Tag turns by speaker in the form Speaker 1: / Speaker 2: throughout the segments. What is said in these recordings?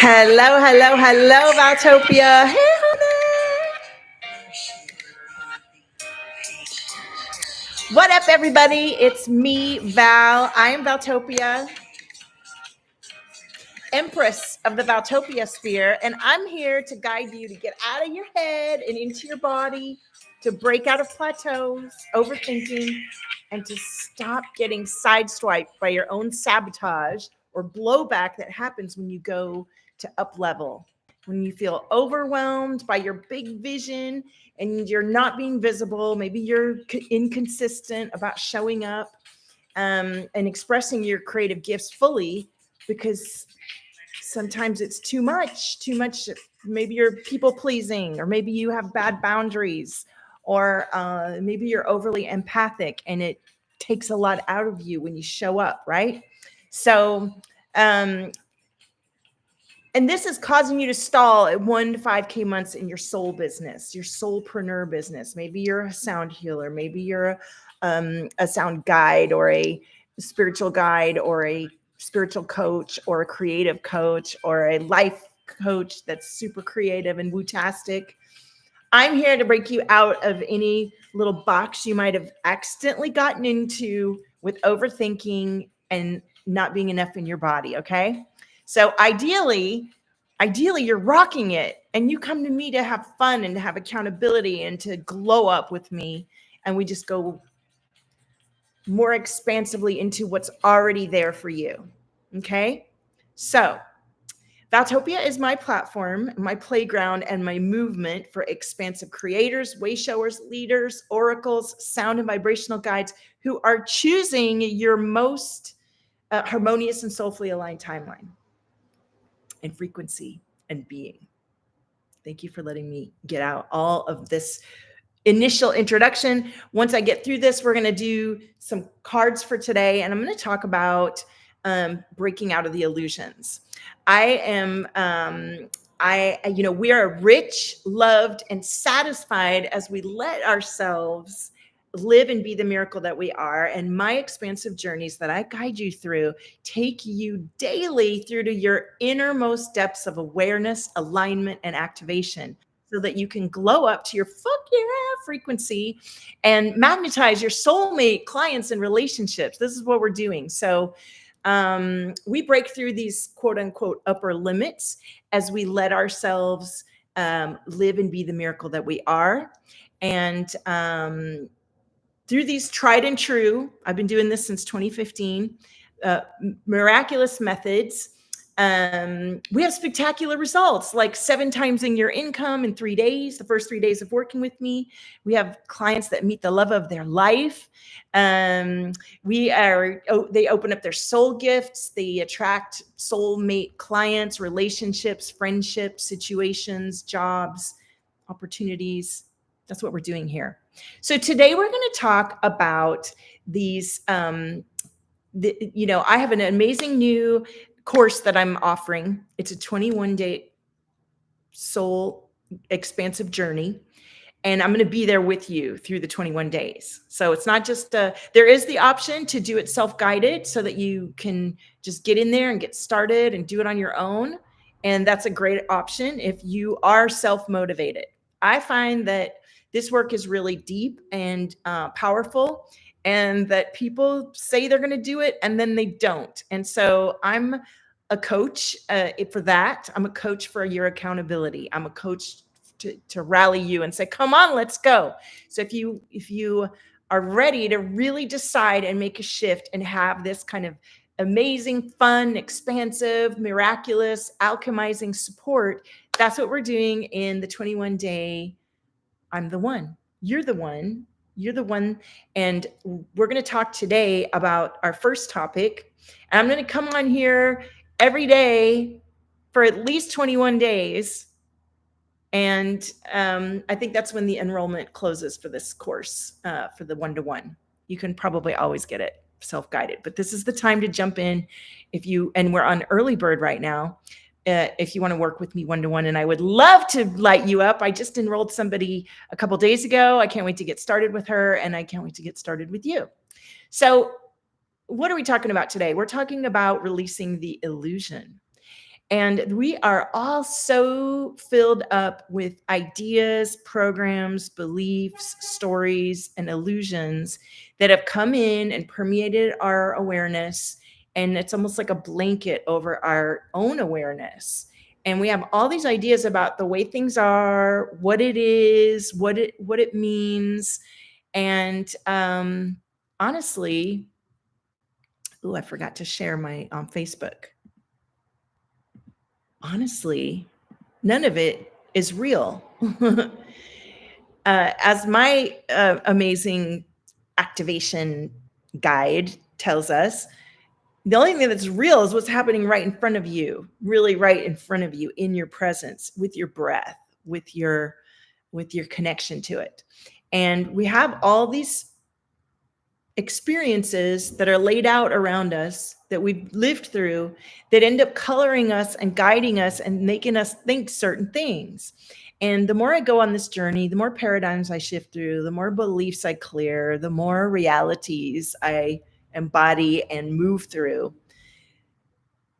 Speaker 1: Hello, hello, hello, Valtopia. Hey, honey. What up, everybody? It's me, Val. I am Valtopia, Empress of the Valtopia sphere, and I'm here to guide you to get out of your head and into your body, to break out of plateaus, overthinking, and to stop getting sideswiped by your own sabotage or blowback that happens when you go to up level. When you feel overwhelmed by your big vision and you're not being visible, maybe you're inconsistent about showing up and expressing your creative gifts fully because sometimes it's too much. Maybe you're people pleasing, or maybe you have bad boundaries, or maybe you're overly empathic and it takes a lot out of you when you show up, right? So, and this is causing you to stall at 1 to 5K months in your soul business, your soulpreneur business. Maybe you're a sound healer. Maybe you're a sound guide or a spiritual guide or a spiritual coach or a creative coach or a life coach that's super creative and woo-tastic. I'm here to break you out of any little box you might have accidentally gotten into with overthinking and not being enough in your body, okay? So ideally you're rocking it and you come to me to have fun and to have accountability and to glow up with me, and we just go more expansively into what's already there for you. Okay? So, Valtopia is my platform, my playground, and my movement for expansive creators, way showers, leaders, oracles, sound and vibrational guides who are choosing your most harmonious and soulfully aligned timeline and frequency and being. Thank you for letting me get out all of this initial introduction. Once I get through this, we're going to do some cards for today, and I'm going to talk about breaking out of the illusions. We are rich, loved, and satisfied as we let ourselves live and be the miracle that we are. And my expansive journeys that I guide you through take you daily through to your innermost depths of awareness, alignment, and activation, so that you can glow up to your fuck yeah frequency and magnetize your soulmate clients and relationships. This is what we're doing. So we break through these quote unquote upper limits as we let ourselves live and be the miracle that we are. And through these tried and true, I've been doing this since 2015, miraculous methods, we have spectacular results, like 7 times in your income in 3 days, the first 3 days of working with me. We have clients that meet the love of their life. They open up their soul gifts. They attract soulmate clients, relationships, friendships, situations, jobs, opportunities. That's what we're doing here. So today we're going to talk about these, I have an amazing new course that I'm offering. It's a 21-day soul expansive journey, and I'm going to be there with you through the 21 days. So it's not just there is the option to do it self-guided so that you can just get in there and get started and do it on your own. And that's a great option if you are self-motivated. I find that this work is really deep and powerful, and that people say they're going to do it and then they don't. And so I'm a coach for that. I'm a coach for your accountability. I'm a coach to rally you and say, come on, let's go. So if you are ready to really decide and make a shift and have this kind of amazing, fun, expansive, miraculous, alchemizing support, that's what we're doing in the 21-day. I'm the one. You're the one. You're the one. And we're going to talk today about our first topic. And I'm going to come on here every day for at least 21 days. And I think that's when the enrollment closes for this course, for the 1-to-1. You can probably always get it self-guided, but this is the time to jump in and we're on early bird right now. If you want to work with me 1-to-1, and I would love to light you up. I just enrolled somebody a couple days ago. I can't wait to get started with her, and I can't wait to get started with you. So what are we talking about today? We're talking about releasing the illusion. And we are all so filled up with ideas, programs, beliefs, stories, and illusions that have come in and permeated our awareness. And it's almost like a blanket over our own awareness. And we have all these ideas about the way things are, what it is, what it means. And honestly, I forgot to share my on Facebook. Honestly, none of it is real. As my amazing activation guide tells us, the only thing that's real is what's happening right in front of you, really right in front of you, in your presence, with your breath, with your connection to it. And we have all these experiences that are laid out around us that we've lived through that end up coloring us and guiding us and making us think certain things. And the more I go on this journey, the more paradigms I shift through, the more beliefs I clear, the more realities I embody and move through,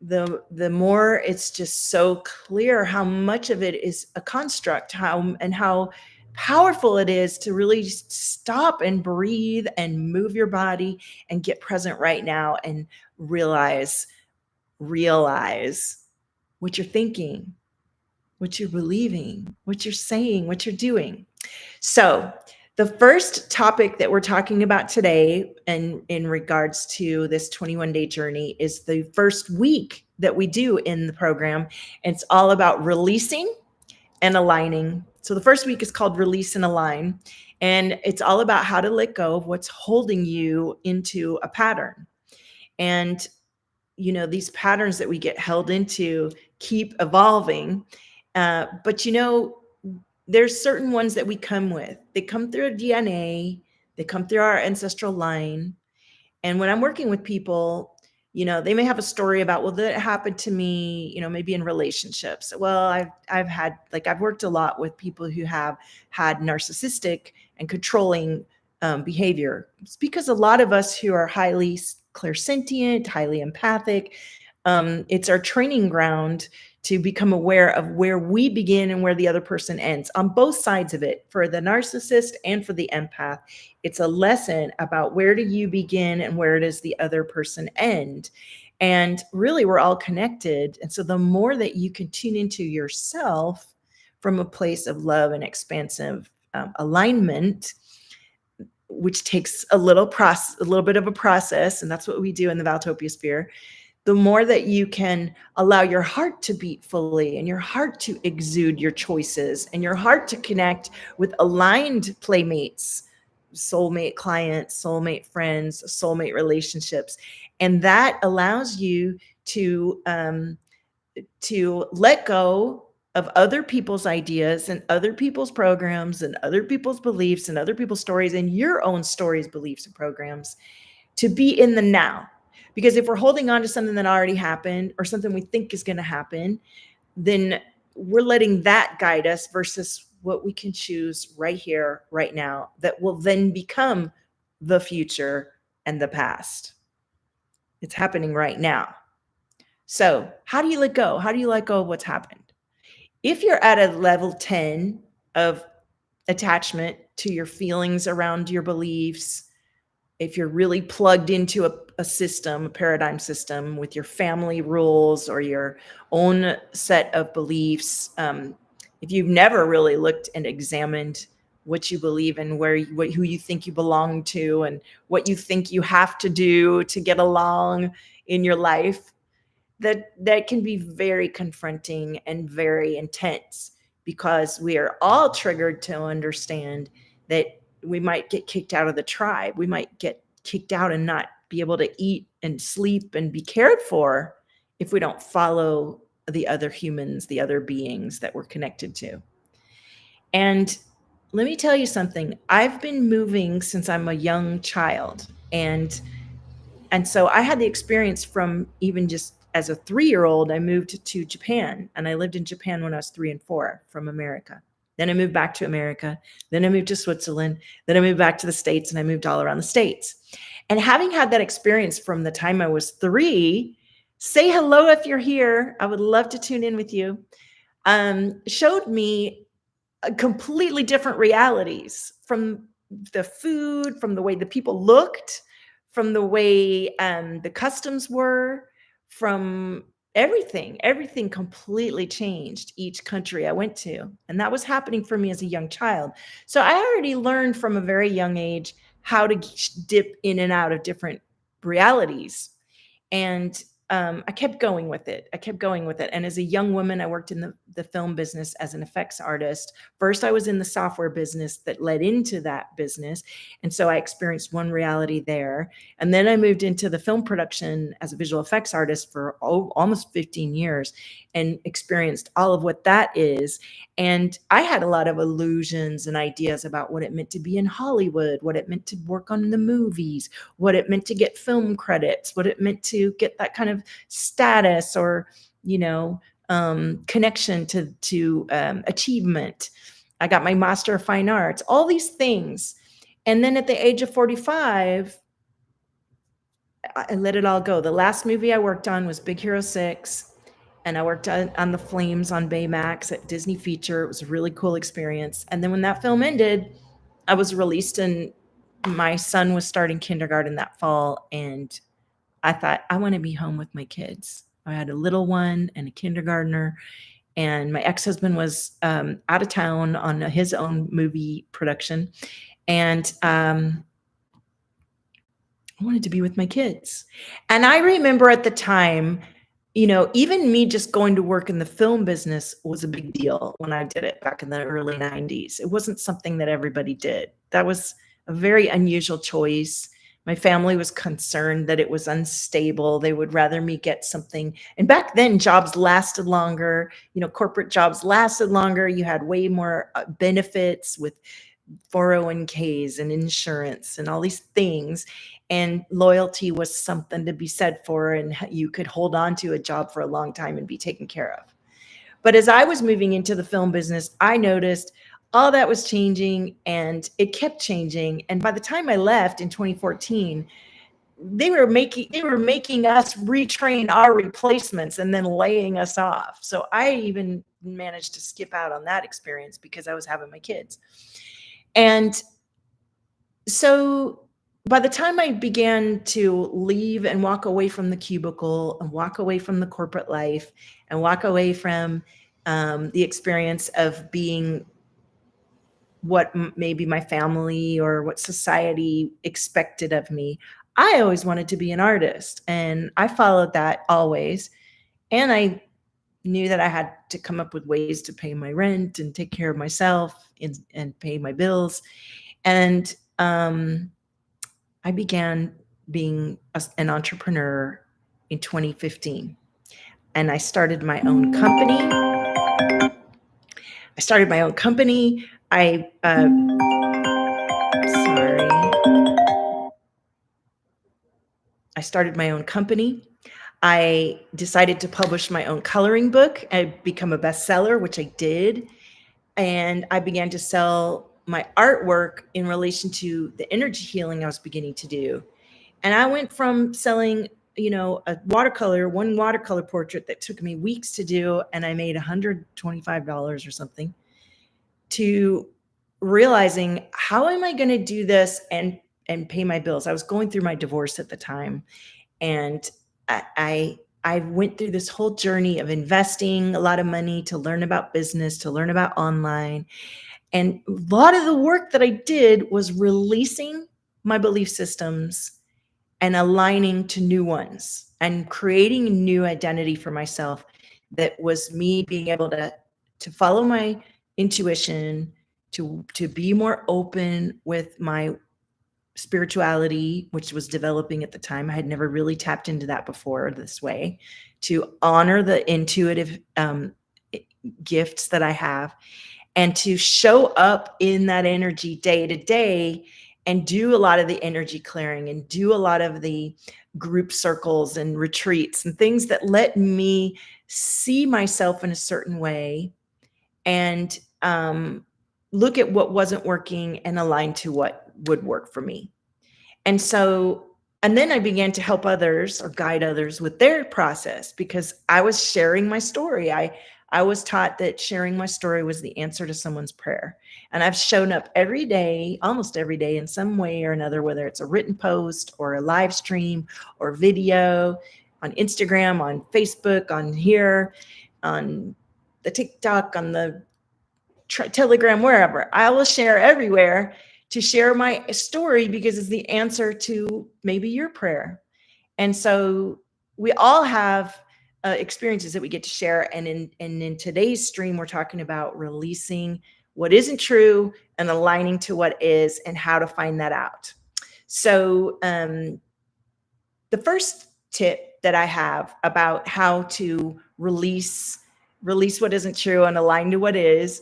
Speaker 1: the more it's just so clear how much of it is a construct, how powerful it is to really stop and breathe and move your body and get present right now and realize what you're thinking, what you're believing, what you're saying, what you're doing. So the first topic that we're talking about today, and in regards to this 21-day journey, is the first week that we do in the program. It's all about releasing and aligning. So the first week is called Release and Align, and it's all about how to let go of what's holding you into a pattern. And these patterns that we get held into keep evolving, but there's certain ones that we come with. They come through our DNA, they come through our ancestral line. And when I'm working with people, they may have a story about, well, that happened to me, maybe in relationships. Well, I've worked a lot with people who have had narcissistic and controlling behavior. It's because a lot of us who are highly clairsentient, highly empathic, it's our training ground to become aware of where we begin and where the other person ends on both sides of it, for the narcissist and for the empath. It's a lesson about where do you begin and where does the other person end. And really, we're all connected. And so the more that you can tune into yourself from a place of love and expansive alignment, which takes a little bit of a process, and that's what we do in the Valtopia sphere, the more that you can allow your heart to beat fully and your heart to exude your choices and your heart to connect with aligned playmates, soulmate clients, soulmate friends, soulmate relationships. And that allows you to let go of other people's ideas and other people's programs and other people's beliefs and other people's stories and your own stories, beliefs, and programs, to be in the now. Because if we're holding on to something that already happened or something we think is going to happen, then we're letting that guide us versus what we can choose right here, right now, that will then become the future and the past. It's happening right now. So how do you let go? How do you let go of what's happened? If you're at a level 10 of attachment to your feelings around your beliefs, if you're really plugged into a system, a paradigm system with your family rules or your own set of beliefs, if you've never really looked and examined what you believe in, who you think you belong to, and what you think you have to do to get along in your life, that can be very confronting and very intense, because we are all triggered to understand that we might get kicked out of the tribe. We might get kicked out and not be able to eat and sleep and be cared for if we don't follow the other humans, the other beings that we're connected to. And let me tell you something. I've been moving since I'm a young child. And so I had the experience from even just as a 3-year-old, I moved to Japan, and I lived in Japan when I was 3 and 4 from America. Then I moved back to America. Then I moved to Switzerland. Then I moved back to the States, and I moved all around the States. And having had that experience from the time I was 3, Say hello if you're here. I would love to tune in with you. Showed me completely different realities from the food, from the way the people looked, from the way the customs were, from everything. Everything completely changed each country I went to. And that was happening for me as a young child. So I already learned from a very young age how to dip in and out of different realities. And I kept going with it. I kept going with it. And as a young woman, I worked in the film business as an effects artist. First, I was in the software business that led into that business. And so I experienced one reality there. And then I moved into the film production as a visual effects artist for almost 15 years and experienced all of what that is. And I had a lot of illusions and ideas about what it meant to be in Hollywood, what it meant to work on the movies, what it meant to get film credits, what it meant to get that kind of status or, you know, connection to achievement. I got my Master of Fine Arts, all these things. And then at the age of 45, I let it all go. The last movie I worked on was Big Hero 6, and I worked on The Flames on Baymax at Disney Feature. It was a really cool experience. And then when that film ended, I was released, and my son was starting kindergarten that fall, and I thought, I want to be home with my kids. I had a little one and a kindergartner, and my ex-husband was out of town on his own movie production, and I wanted to be with my kids. And I remember at the time, you know, even me just going to work in the film business was a big deal when I did it back in the early 90s. It wasn't something that everybody did. That was a very unusual choice. My family was concerned that it was unstable. They would rather me get something. And back then, jobs lasted longer. You know, corporate jobs lasted longer. You had way more benefits with 401ks and insurance and all these things. And loyalty was something to be said for, and you could hold on to a job for a long time and be taken care of. But as I was moving into the film business, I noticed all that was changing, and it kept changing. And by the time I left in 2014, they were making us retrain our replacements and then laying us off. So I even managed to skip out on that experience because I was having my kids. And so by the time I began to leave and walk away from the cubicle and walk away from the corporate life and walk away from the experience of being what maybe my family or what society expected of me, I always wanted to be an artist, and I followed that always. And I knew that I had to come up with ways to pay my rent and take care of myself and pay my bills. And I began being an entrepreneur in 2015, and I started my own company. I sorry. I started my own company. I decided to publish my own coloring book and become a bestseller, which I did. And I began to sell my artwork in relation to the energy healing I was beginning to do. And I went from selling, you know, one watercolor portrait that took me weeks to do, and I made $125 or something, to realizing, how am I going to do this and pay my bills? I was going through my divorce at the time, and I went through this whole journey of investing a lot of money to learn about business, to learn about online. And a lot of the work that I did was releasing my belief systems and aligning to new ones and creating a new identity for myself that was me being able to follow my intuition, to be more open with my spirituality, which was developing at the time. I had never really tapped into that before this way, to honor the intuitive gifts that I have, and to show up in that energy day to day and do a lot of the energy clearing and do a lot of the group circles and retreats and things that let me see myself in a certain way and look at what wasn't working and align to what would work for me. And so And then I began to help others or guide others with their process because I was sharing my story. I was taught that sharing my story was the answer to someone's prayer. And I've shown up every day, almost every day in some way or another, whether it's a written post or a live stream or video on Instagram, on Facebook, on here, on the TikTok, on the Telegram, wherever. I will share everywhere to share my story because it's the answer to maybe your prayer. And so we all have experiences that we get to share. And in today's stream, we're talking about releasing what isn't true and aligning to what is and how to find that out. So the first tip that I have about how to release what isn't true and align to what is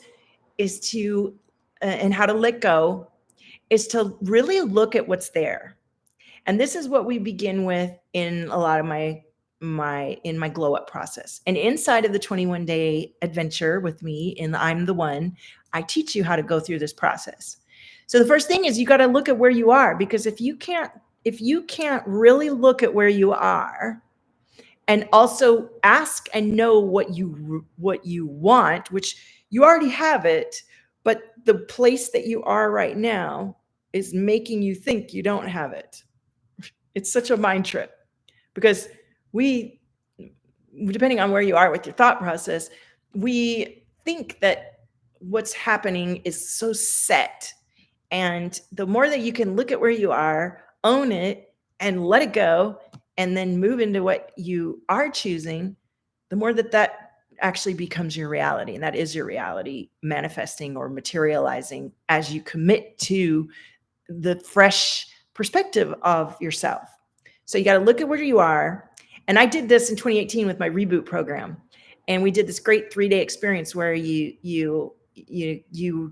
Speaker 1: to and how to let go is to really look at what's there. And this is what we begin with in a lot of my glow up process. And inside of the 21-day adventure with me in the I'm the One, I teach you how to go through this process. So the first thing is you got to look at where you are, because if you can't really look at where you are and also ask and know what you want, which you already have it, but the place that you are right now is making you think you don't have it. It's such a mind trip because we, depending on where you are with your thought process, we think that what's happening is so set. And the more that you can look at where you are, own it, and let it go, and then move into what you are choosing, the more that actually becomes your reality. And that is your reality manifesting or materializing as you commit to the fresh perspective of yourself. So you got to look at where you are. And I did this in 2018 with my reboot program. And we did this great 3-day experience where you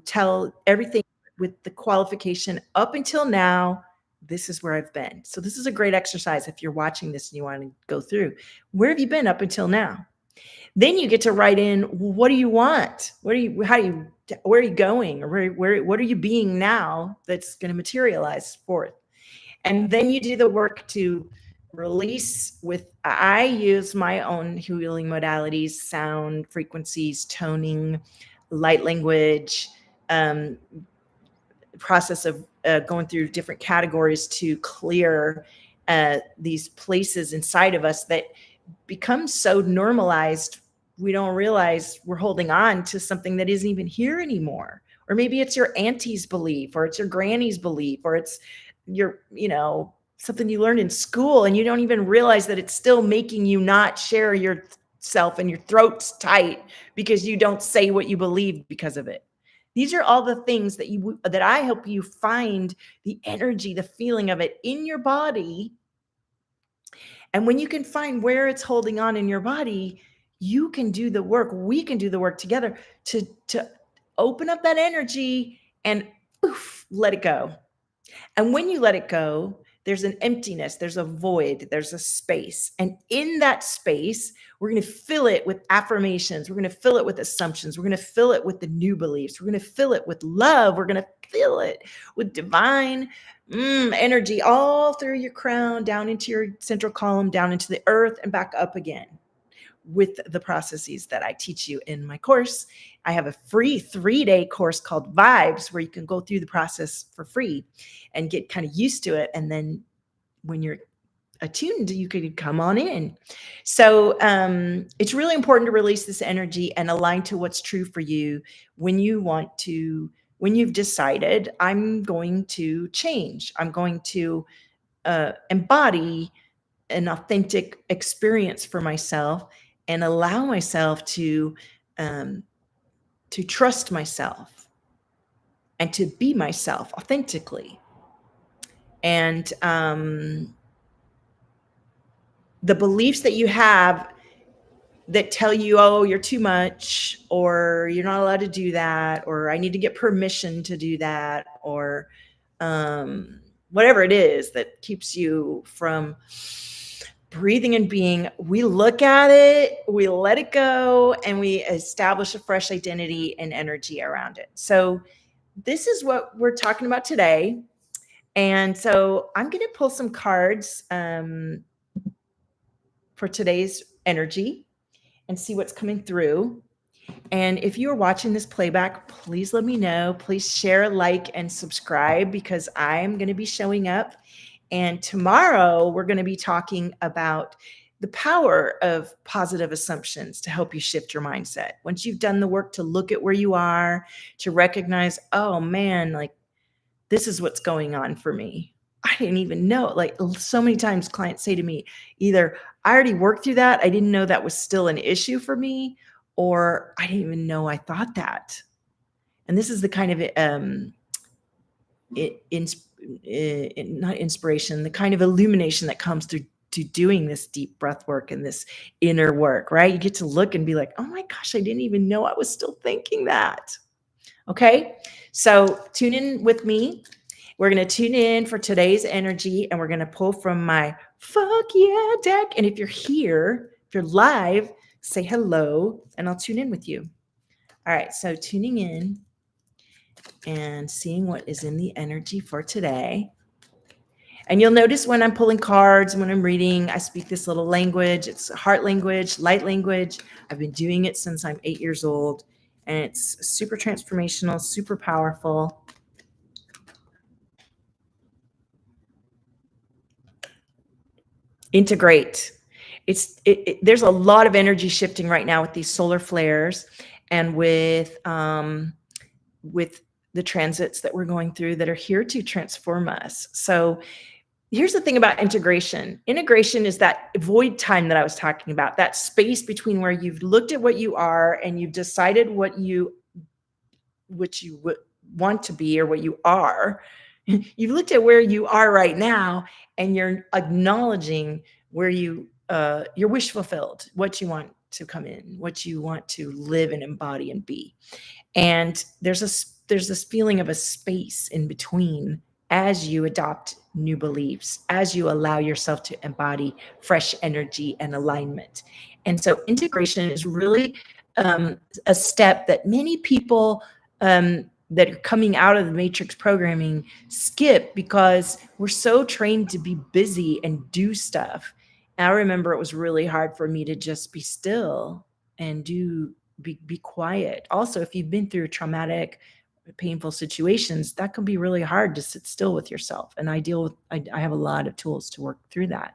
Speaker 1: tell everything with the qualification up until now, this is where I've been. So this is a great exercise if you're watching this and you want to go through. Where have you been up until now? Then you get to write in, what do you want? Where are you going? Or what are you being now that's going to materialize forth? And then you do the work to release with, I use my own healing modalities, sound, frequencies, toning, light language, process of going through different categories to clear these places inside of us that become so normalized we don't realize we're holding on to something that isn't even here anymore. Or maybe it's your auntie's belief, or it's your granny's belief, or it's your, something you learned in school and you don't even realize that it's still making you not share yourself and your throat's tight because you don't say what you believe because of it. These are all the things that I help you find the energy, the feeling of it in your body. And when you can find where it's holding on in your body, you can do the work. We can do the work together to open up that energy and poof, let it go. And when you let it go, there's an emptiness, there's a void, there's a space. And in that space, we're going to fill it with affirmations. We're going to fill it with assumptions. We're going to fill it with the new beliefs. We're going to fill it with love. We're going to fill it with divine energy all through your crown, down into your central column, down into the earth, and back up again with the processes that I teach you in my course. I have a free 3-day course called Vibes where you can go through the process for free and get kind of used to it. And then when you're attuned, you could come on in. So it's really important to release this energy and align to what's true for you when you've decided, I'm going to change. I'm going to embody an authentic experience for myself and allow myself to trust myself and to be myself authentically. And the beliefs that you have that tell you, oh, you're too much, or you're not allowed to do that, or I need to get permission to do that, or whatever it is that keeps you from breathing and being, we look at it, we let it go, and we establish a fresh identity and energy around it. So this is what we're talking about today. And so I'm going to pull some cards for today's energy and see what's coming through. And if you are watching this playback, please let me know. Please share, like, and subscribe because I'm going to be showing up. And tomorrow we're going to be talking about the power of positive assumptions to help you shift your mindset. Once you've done the work to look at where you are, to recognize, oh man, like this is what's going on for me. I didn't even know. Like so many times clients say to me, either I already worked through that, I didn't know that was still an issue for me, or I didn't even know I thought that. And this is the kind of not inspiration, the kind of illumination that comes through to doing this deep breath work and this inner work, right? You get to look and be like, oh my gosh, I didn't even know I was still thinking that. Okay, so tune in with me. We're going to tune in for today's energy and we're going to pull from my fuck yeah deck. And if you're here, if you're live, say hello and I'll tune in with you. All right, so tuning in and seeing what is in the energy for today. And you'll notice when I'm pulling cards, when I'm reading, I speak this little language. It's heart language, light language. I've been doing it since I'm 8 years old. And it's super transformational, super powerful. Integrate. There's a lot of energy shifting right now with these solar flares and with the transits that we're going through that are here to transform us. So here's the thing about integration. Integration is that void time that I was talking about, that space between where you've looked at what you are and you've decided what you want to be or what you are. You've looked at where you are right now and you're acknowledging where you're wish fulfilled, what you want to come in, what you want to live and embody and be. And there's this feeling of a space in between as you adopt new beliefs, as you allow yourself to embody fresh energy and alignment. And so integration is really a step that many people that are coming out of the matrix programming skip because we're so trained to be busy and do stuff. And I remember it was really hard for me to just be still and be quiet. Also, if you've been through traumatic, painful situations, that can be really hard to sit still with yourself. And I have a lot of tools to work through that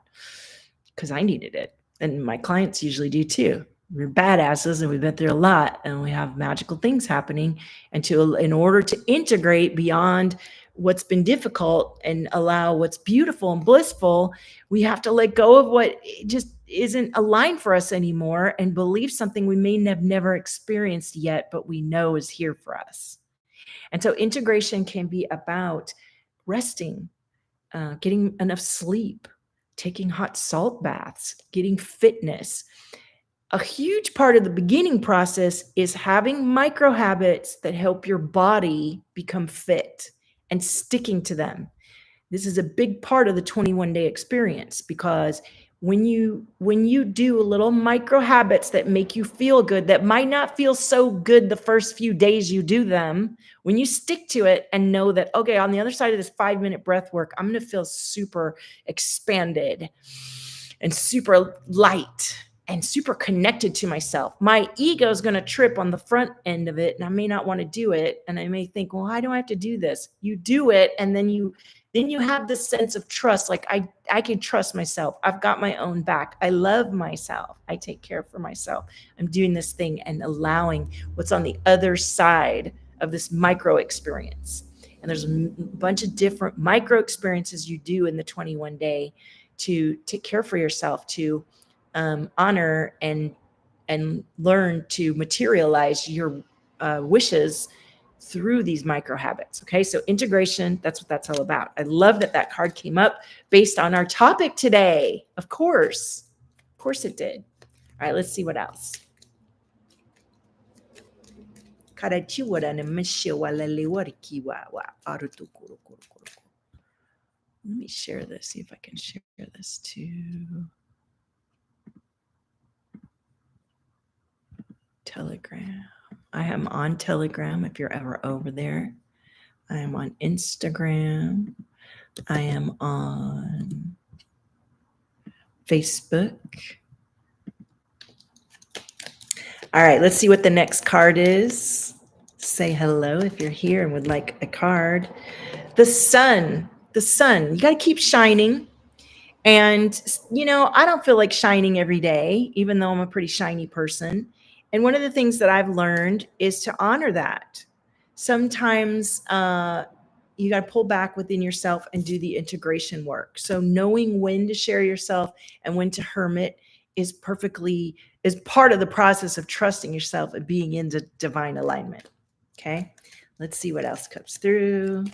Speaker 1: because I needed it. And my clients usually do too. We're badasses and we've been through a lot and we have magical things happening. And in order to integrate beyond what's been difficult and allow what's beautiful and blissful, we have to let go of what just isn't aligned for us anymore and believe something we may have never experienced yet, but we know is here for us. And so integration can be about resting, getting enough sleep, taking hot salt baths, getting fitness. A huge part of the beginning process is having micro habits that help your body become fit and sticking to them. This is a big part of the 21-day experience because when you do little micro habits that make you feel good, that might not feel so good the first few days you do them, when you stick to it and know that, okay, on the other side of this 5-minute breath work, I'm going to feel super expanded and super light and super connected to myself. My ego is going to trip on the front end of it and I may not want to do it. And I may think, well, why do I have to do this? You do it. And then you have this sense of trust. Like I can trust myself. I've got my own back. I love myself. I take care for myself. I'm doing this thing and allowing what's on the other side of this micro experience. And there's a bunch of different micro experiences you do in the 21-day to take care for yourself, to honor and learn to materialize your wishes through these micro habits. Okay, so integration, that's what that's all about. I love that card came up based on our topic today. Of course it did. All right, let's see what else. Let me share this, see if I can share this to Telegram. I am on Telegram if you're ever over there. I am on Instagram. I am on Facebook. All right, let's see what the next card is. Say hello if you're here and would like a card. The sun. The sun. You got to keep shining. And, I don't feel like shining every day, even though I'm a pretty shiny person. And one of the things that I've learned is to honor that. Sometimes you got to pull back within yourself and do the integration work. So knowing when to share yourself and when to hermit is part of the process of trusting yourself and being in the divine alignment. Okay. Let's see what else comes through.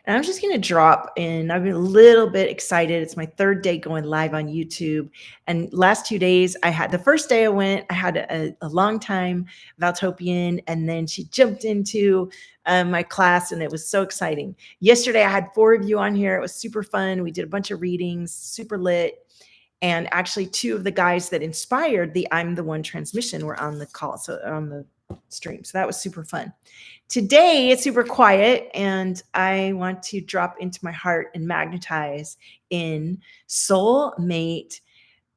Speaker 1: And I'm just going to drop in. I've been a little bit excited. It's my third day going live on YouTube. And last 2 days, the first day I had a long time Valtopian, and then she jumped into my class, and it was so exciting. Yesterday, I had 4 of you on here. It was super fun. We did a bunch of readings, super lit. And actually, 2 of the guys that inspired the I'm the One transmission were on the call, so on the stream. So that was super fun. Today, it's super quiet, and I want to drop into my heart and magnetize in soulmate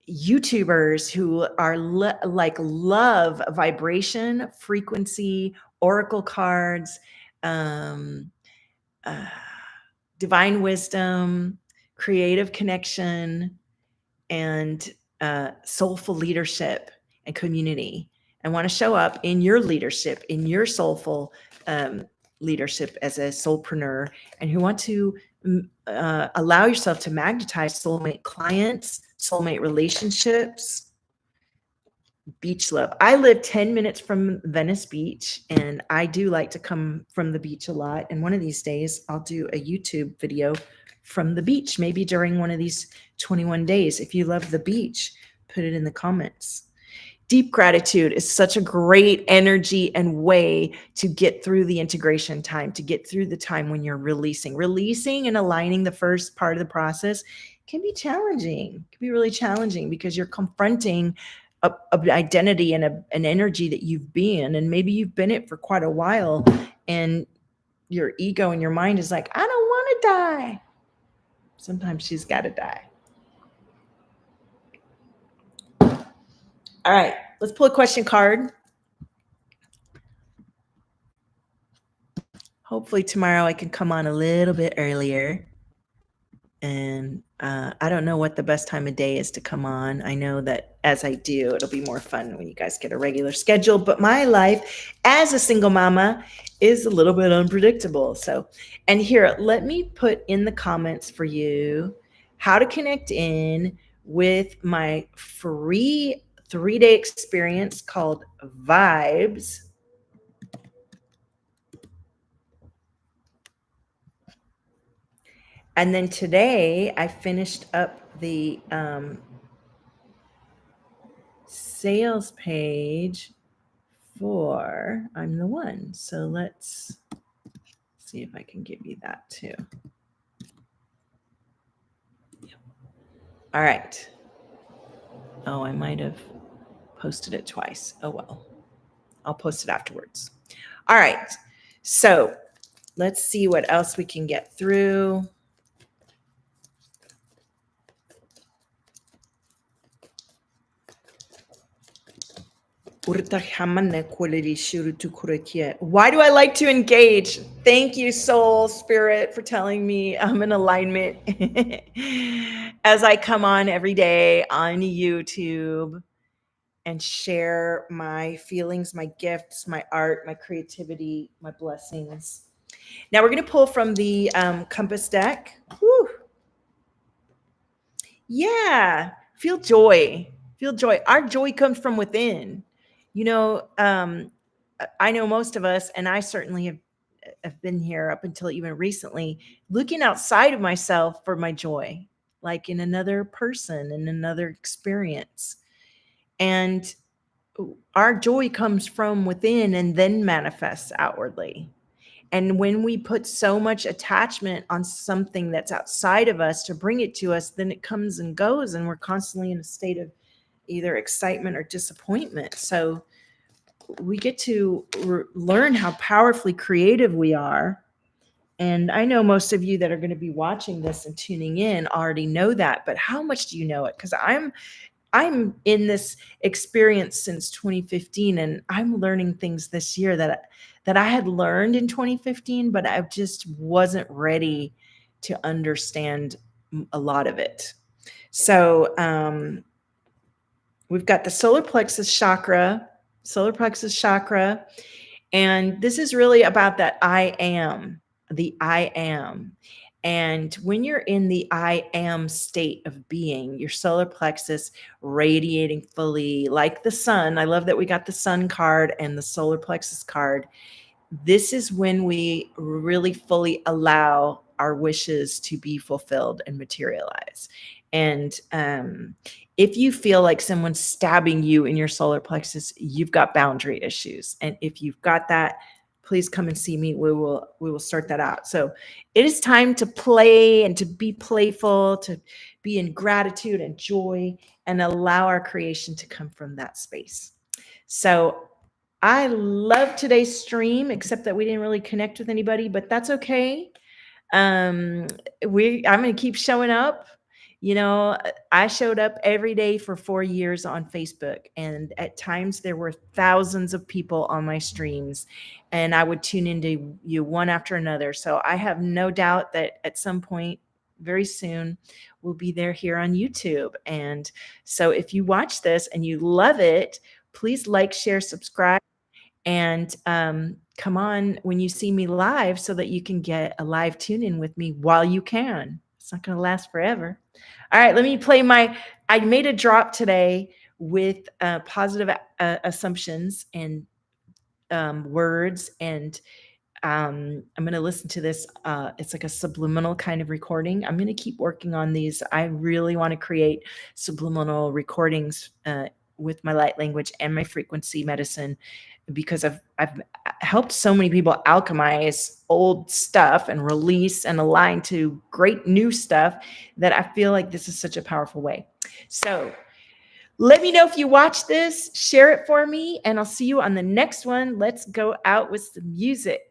Speaker 1: YouTubers who are love vibration, frequency, oracle cards, divine wisdom, creative connection, and soulful leadership and community. I want to show up in your leadership, in your soulful leadership as a soulpreneur, and who want to allow yourself to magnetize soulmate clients, soulmate relationships, beach love. I live 10 minutes from Venice Beach, and I do like to come from the beach a lot. And one of these days, I'll do a YouTube video from the beach, maybe during one of these 21 days. If you love the beach, put it in the comments. Deep gratitude is such a great energy and way to get through the integration time, to get through the time when you're releasing. Releasing and aligning the first part of the process can be challenging. It can be really challenging because you're confronting an identity and an energy that you've been, and maybe you've been it for quite a while, and your ego and your mind is like, I don't want to die. Sometimes she's got to die. All right, let's pull a question card. Hopefully tomorrow I can come on a little bit earlier. And I don't know what the best time of day is to come on. I know that as I do, it'll be more fun when you guys get a regular schedule. But my life as a single mama is a little bit unpredictable. So, and here, let me put in the comments for you how to connect in with my free 3-day experience called Vibes. And then today I finished up the sales page for I'm the One. So let's see if I can give you that too. All right. Oh, I might have posted it twice. Oh, well, I'll post it afterwards. All right. So let's see what else we can get through. Why do I like to engage? Thank you, soul, spirit, for telling me I'm in alignment as I come on every day on YouTube and share my feelings, my gifts, my art, my creativity, my blessings. Now we're going to pull from the compass deck. Whew. Yeah, feel joy. Feel joy. Our joy comes from within. I know most of us, and I certainly have been here up until even recently, looking outside of myself for my joy, like in another person, in another experience. And our joy comes from within and then manifests outwardly. And when we put so much attachment on something that's outside of us to bring it to us, then it comes and goes, and we're constantly in a state of either excitement or disappointment. So we get to learn how powerfully creative we are. And I know most of you that are going to be watching this and tuning in already know that, but how much do you know it? Because I'm in this experience since 2015, and I'm learning things this year that I had learned in 2015, but I just wasn't ready to understand a lot of it. So we've got the solar plexus chakra, and this is really about that I am, the I am. And when you're in the I am state of being, your solar plexus radiating fully like the sun. I love that we got the sun card and the solar plexus card. This is when we really fully allow our wishes to be fulfilled and materialize. And if you feel like someone's stabbing you in your solar plexus, you've got boundary issues. And if you've got that, please come and see me. We will sort that out. So it is time to play and to be playful, to be in gratitude and joy, and allow our creation to come from that space. So I love today's stream, except that we didn't really connect with anybody, but that's okay. Um, I'm going to keep showing up. You know, I showed up every day for 4 years on Facebook, and at times there were thousands of people on my streams, and I would tune into you one after another. So I have no doubt that at some point, very soon, we'll be there here on YouTube. And so if you watch this and you love it, please like, share, subscribe. And come on when you see me live so that you can get a live tune in with me while you can. It's not going to last forever. All right, let me play I made a drop today with positive assumptions and words. And I'm going to listen to this. It's like a subliminal kind of recording. I'm going to keep working on these. I really want to create subliminal recordings with my light language and my frequency medicine, because I've helped so many people alchemize old stuff and release and align to great new stuff that I feel like this is such a powerful way. So let me know if you watch this, share it for me, and I'll see you on the next one. Let's go out with some music.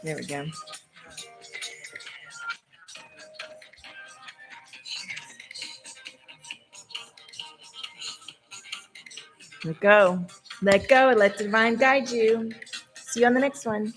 Speaker 1: There we go. Let go. Let go and let divine guide you. See you on the next one.